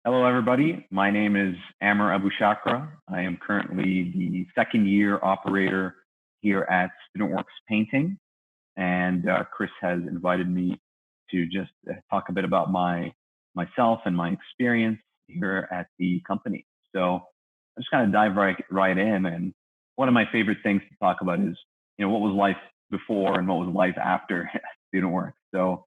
Hello, everybody. My name is Amer Abushakra. I am currently the second year operator here at StudentWorks Painting, and Chris has invited me to just talk a bit about myself and my experience here at the company. So I'm just kind of dive right in. And one of my favorite things to talk about is, what was life before and what was life after StudentWorks. So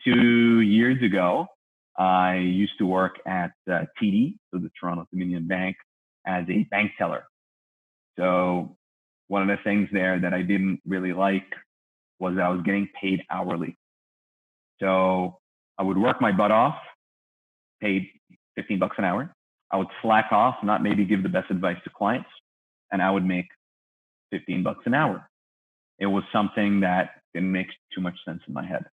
2 years ago, I used to work at TD, so the Toronto Dominion Bank, as a bank teller. So one of the things there that I didn't really like was I was getting paid hourly. So I would work my butt off, paid $15 an hour. I would slack off, not maybe give the best advice to clients, and I would make $15 an hour. It was something that didn't make too much sense in my head.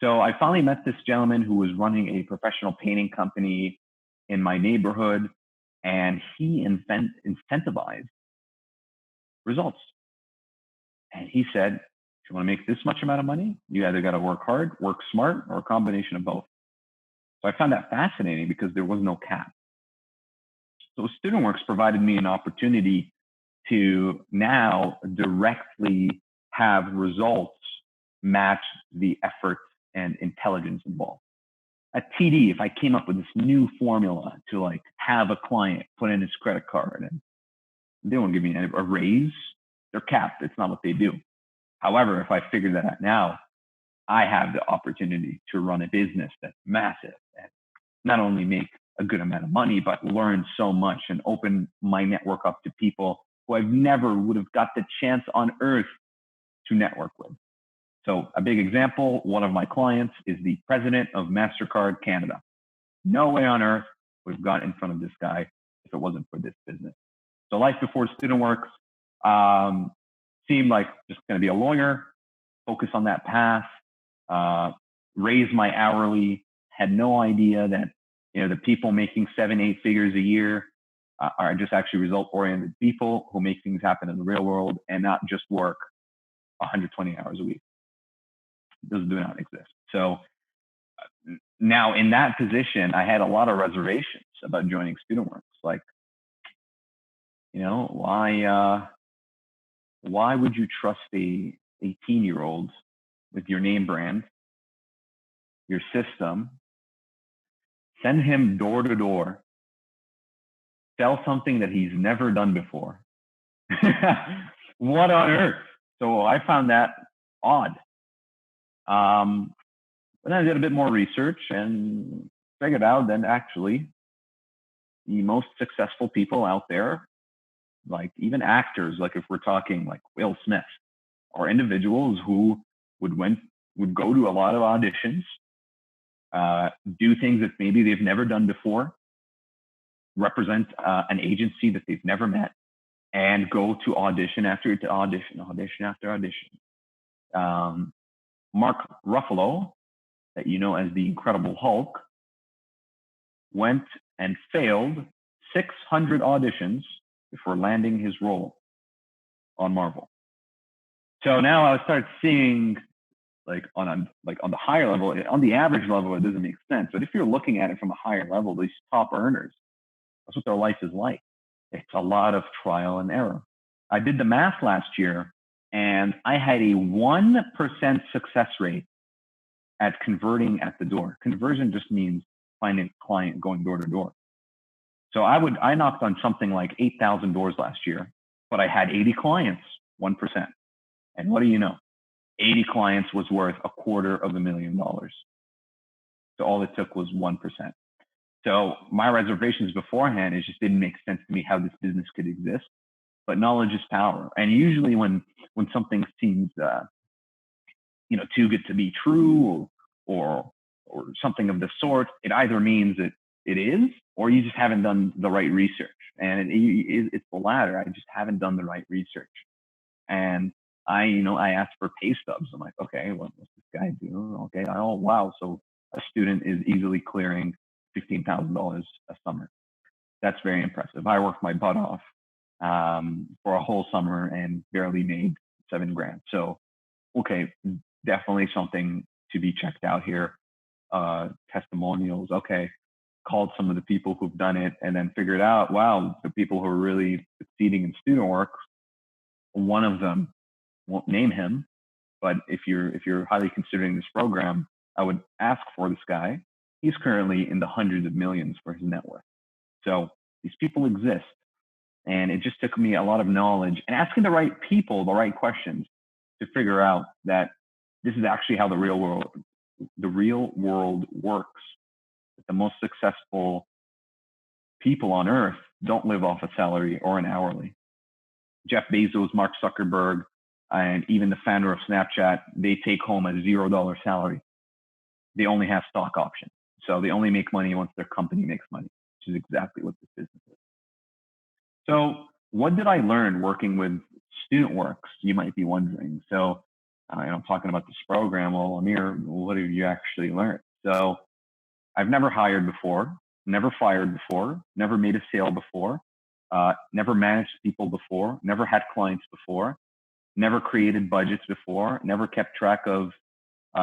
So I finally met this gentleman who was running a professional painting company in my neighborhood, and he incentivized results. And he said, if you want to make this much amount of money, you either got to work hard, work smart, or a combination of both. So I found that fascinating because there was no cap. So StudentWorks provided me an opportunity to now directly have results match the effort and intelligence involved. At TD, if I came up with this new formula to have a client put in his credit card and they won't give me a raise, they're capped. It's not what they do. However, if I figure that out now, I have the opportunity to run a business that's massive and not only make a good amount of money, but learn so much and open my network up to people who I've never would have got the chance on earth to network with. So a big example, one of my clients is the president of MasterCard Canada. No way on earth would have got in front of this guy if it wasn't for this business. So life before StudentWorks seemed like just going to be a lawyer, focus on that path, raise my hourly, had no idea that the people making 7-8 figures a year are just actually result-oriented people who make things happen in the real world and not just work 120 hours a week. Those do not exist. So now in that position, I had a lot of reservations about joining StudentWorks. Why would you trust a 18-year-old with your name brand, your system, send him door to door, sell something that he's never done before? What on earth? So I found that odd. But then I did a bit more research and figured out that actually the most successful people out there, like even actors, like if we're talking like Will Smith, are individuals who would go to a lot of auditions, do things that maybe they've never done before, represent an agency that they've never met, and go to audition after audition after audition. Mark Ruffalo, that you know as the Incredible Hulk, went and failed 600 auditions before landing his role on Marvel. So now I started seeing on the higher level, on the average level, it doesn't make sense. But if you're looking at it from a higher level, these top earners, that's what their life is like. It's a lot of trial and error. I did the math last year, and I had a 1% success rate at converting at the door. Conversion just means finding a client going door to door. So I knocked on something like 8,000 doors last year, but I had 80 clients, 1%. And what do you know? 80 clients was worth $250,000. So all it took was 1%. So my reservations beforehand, it just didn't make sense to me how this business could exist. But knowledge is power. And usually when something seems too good to be true or something of the sort, it either means that it is, or you just haven't done the right research. And it's the latter. I just haven't done the right research. And I asked for pay stubs. I'm like, okay, what's this guy do? Okay, oh wow, so a student is easily clearing $15,000 a summer. That's very impressive. I worked my butt off for a whole summer and barely made $7,000. So, okay, definitely something to be checked out here. testimonials. Okay, called some of the people who've done it, and then figured out, wow, the people who are really succeeding in student work, one of them, won't name him, but if you're highly considering this program, I would ask for this guy. He's currently in the hundreds of millions for his net worth. So these people exist. And it just took me a lot of knowledge and asking the right people the right questions to figure out that this is actually how the real world works. The most successful people on earth don't live off a salary or an hourly. Jeff Bezos, Mark Zuckerberg, and even the founder of Snapchat, they take home a $0 salary. They only have stock options. So they only make money once their company makes money, which is exactly what this business is. So what did I learn working with student works? You might be wondering. So I'm talking about this program. Well, Amer, what have you actually learned? So I've never hired before, never fired before, never made a sale before, never managed people before, never had clients before, never created budgets before, never kept track of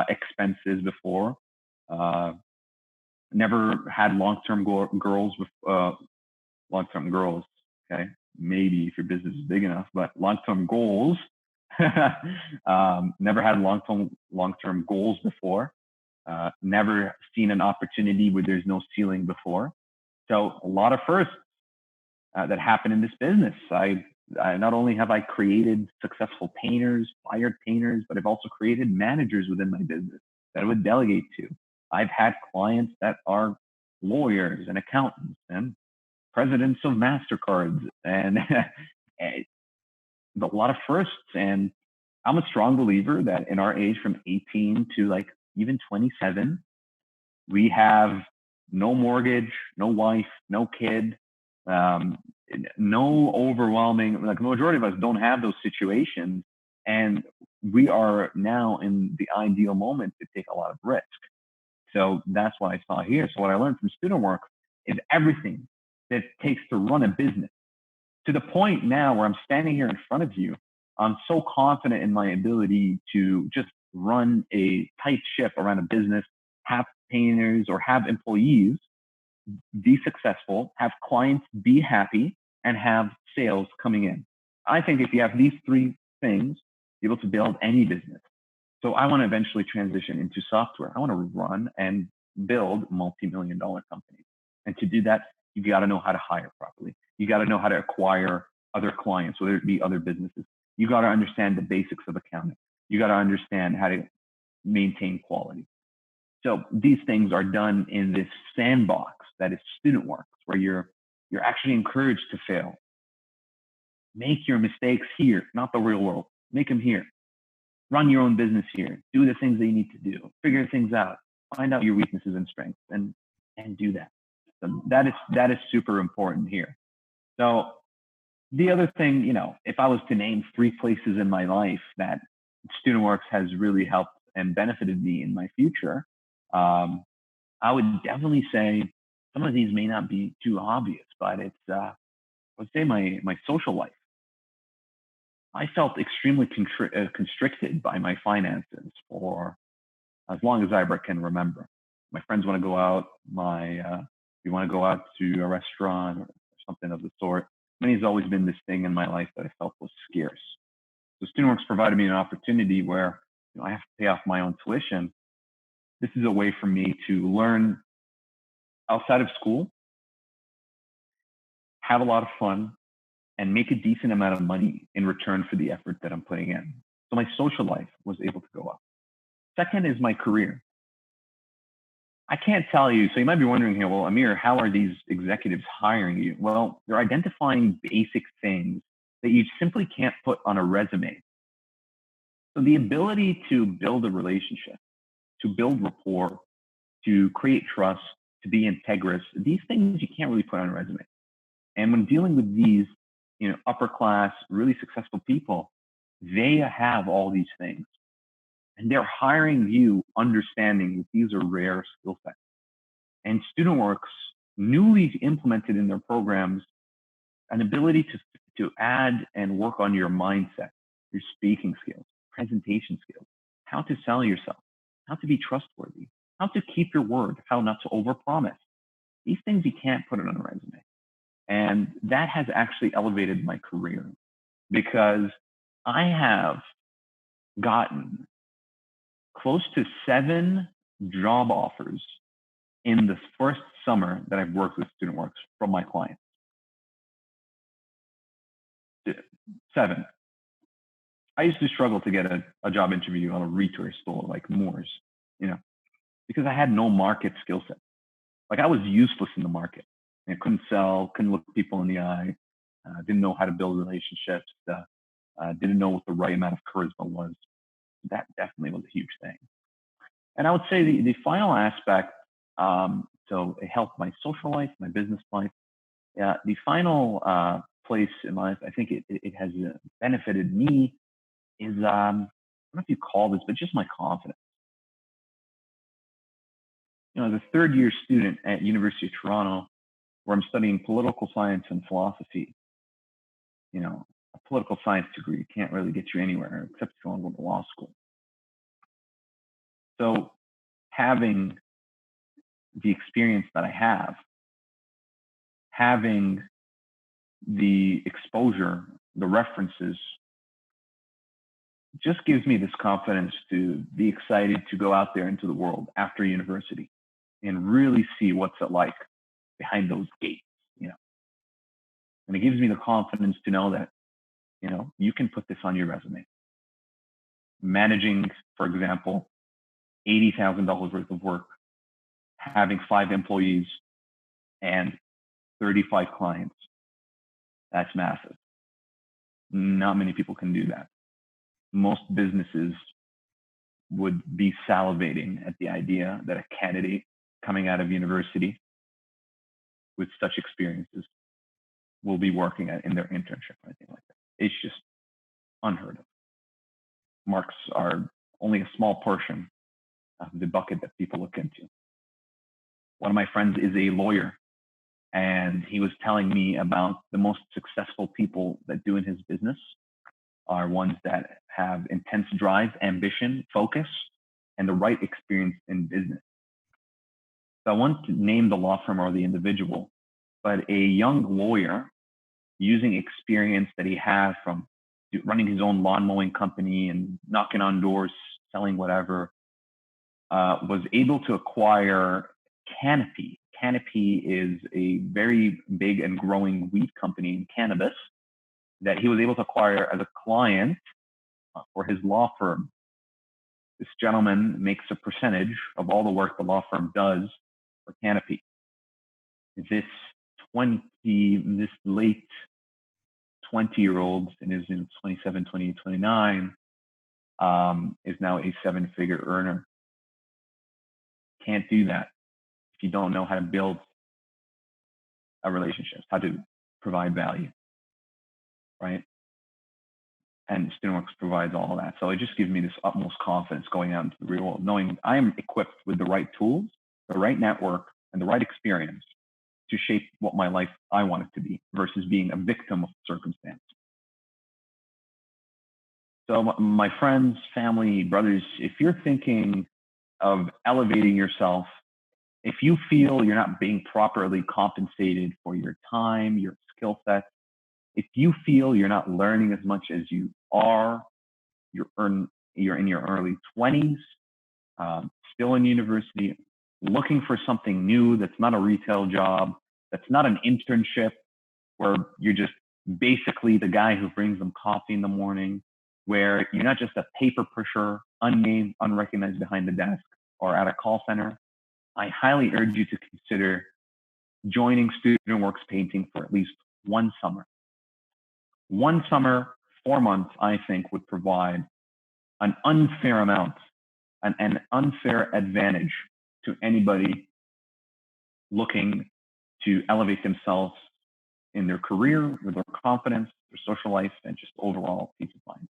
expenses before, uh, never had long-term goals. Okay, maybe if your business is big enough, but long-term goals. Never had long-term goals before. Never seen an opportunity where there's no ceiling before. So a lot of firsts that happen in this business. I not only have I created successful painters, fired painters, but I've also created managers within my business that I would delegate to. I've had clients that are lawyers and accountants and presidents of MasterCards and a lot of firsts. And I'm a strong believer that in our age from 18 to like even 27, we have no mortgage, no wife, no kid, um, no overwhelming, like the majority of us don't have those situations. And we are now in the ideal moment to take a lot of risk. So that's what I saw here. So what I learned from student work is everything that it takes to run a business, to the point now where I'm standing here in front of you. I'm so confident in my ability to just run a tight ship around a business, have painters or have employees be successful, have clients be happy, and have sales coming in. I think if you have these three things, you're able to build any business. So I want to eventually transition into software. I want to run and build multi-million dollar companies. And to do that, you got to know how to hire properly. You got to know how to acquire other clients, whether it be other businesses. You got to understand the basics of accounting. You got to understand how to maintain quality. So these things are done in this sandbox that is student work, where you're actually encouraged to fail. Make your mistakes here, not the real world. Make them here. Run your own business here. Do the things that you need to do. Figure things out. Find out your weaknesses and strengths, and do that. So that is super important here. So the other thing, if I was to name three places in my life that student works has really helped and benefited me in my future, um, I would definitely say some of these may not be too obvious, but it's I would say my social life. I felt extremely constricted by my finances for as long as I ever can remember. My friends want to go out. We want to go out to a restaurant or something of the sort. Money's always been this thing in my life that I felt was scarce. So StudentWorks provided me an opportunity where I have to pay off my own tuition. This is a way for me to learn outside of school, have a lot of fun, and make a decent amount of money in return for the effort that I'm putting in. So my social life was able to go up. Second is my career. I can't tell you. So you might be wondering here, well, Amer, how are these executives hiring you? Well, they're identifying basic things that you simply can't put on a resume. So the ability to build a relationship, to build rapport, to create trust, to be integrous, these things you can't really put on a resume. And when dealing with these, upper class, really successful people, they have all these things. And they're hiring you understanding that these are rare skill sets. And StudentWorks newly implemented in their programs an ability to add and work on your mindset, your speaking skills, presentation skills, how to sell yourself, how to be trustworthy, how to keep your word, how not to overpromise. These things you can't put it on a resume. And that has actually elevated my career because I have gotten close to 7 job offers in the first summer that I've worked with StudentWorks from my clients. 7. I used to struggle to get a job interview on a retail store like Moore's, you know, because I had no market skill set. Like I was useless in the market. I couldn't sell, couldn't look people in the eye, didn't know how to build relationships, didn't know what the right amount of charisma was. That definitely was a huge thing. And I would say the final aspect, so it helped my social life, my business life. Yeah, the final place in life, I think it has benefited me is, I don't know if you call this, but just my confidence. As a third year student at University of Toronto, where I'm studying political science and philosophy, a political science degree can't really get you anywhere except if you want to go to law school. So having the experience that I have, having the exposure, the references, just gives me this confidence to be excited to go out there into the world after university and really see what's it like behind those gates. And it gives me the confidence to know that, you can put this on your resume. Managing, for example, $80,000 worth of work, having 5 employees and 35 clients. That's massive. Not many people can do that. Most businesses would be salivating at the idea that a candidate coming out of university with such experiences will be working in their internship or anything like that. It's just unheard of. Marks are only a small portion of the bucket that people look into. One of my friends is a lawyer, and he was telling me about the most successful people that do in his business are ones that have intense drive, ambition, focus, and the right experience in business. So I won't name the law firm or the individual, but a young lawyer using experience that he has from running his own lawn mowing company and knocking on doors, selling whatever, was able to acquire Canopy. Canopy is a very big and growing weed company in cannabis that he was able to acquire as a client for his law firm. This gentleman makes a percentage of all the work the law firm does for Canopy. This late 20-year-old, and is in 27, 28, 29, is now a 7-figure earner. Can't do that if you don't know how to build a relationship, how to provide value, right? And StudentWorks provides all of that. So it just gives me this utmost confidence going out into the real world, knowing I am equipped with the right tools, the right network, and the right experience to shape what my life I want it to be versus being a victim of circumstance. So my friends, family, brothers, if you're thinking of elevating yourself, if you feel you're not being properly compensated for your time, your skill set, if you feel you're not learning as much as you are, you're in your early 20s, still in university, looking for something new that's not a retail job, that's not an internship where you're just basically the guy who brings them coffee in the morning, where you're not just a paper pusher, unnamed, unrecognized behind the desk or at a call center. I highly urge you to consider joining StudentWorks Painting for at least one summer. One summer, 4 months, I think would provide an unfair amount, an unfair advantage to anybody looking to elevate themselves in their career, with their confidence, their social life, and just overall peace of mind.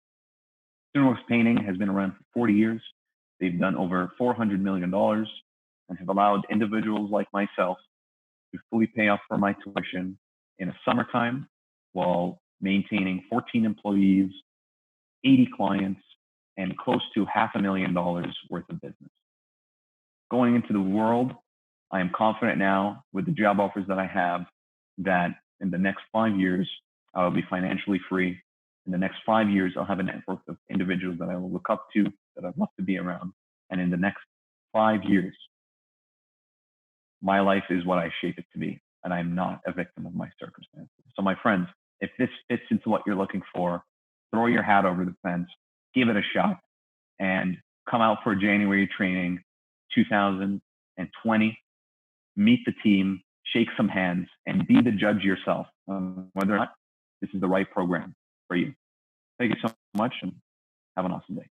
StudentWorks Painting has been around for 40 years. They've done over $400 million and have allowed individuals like myself to fully pay off for my tuition in a summertime while maintaining 14 employees, 80 clients, and close to $500,000 worth of business. going into the world, I am confident now with the job offers that I have that in the next 5 years, I will be financially free. In the next 5 years, I'll have a network of individuals that I will look up to, that I'd love to be around. And in the next 5 years, my life is what I shape it to be, and I'm not a victim of my circumstances. So, my friends, if this fits into what you're looking for, throw your hat over the fence, give it a shot, and come out for January training 2020. Meet the team, shake some hands, and be the judge yourself on whether or not this is the right program for you. Thank you so much, and have an awesome day.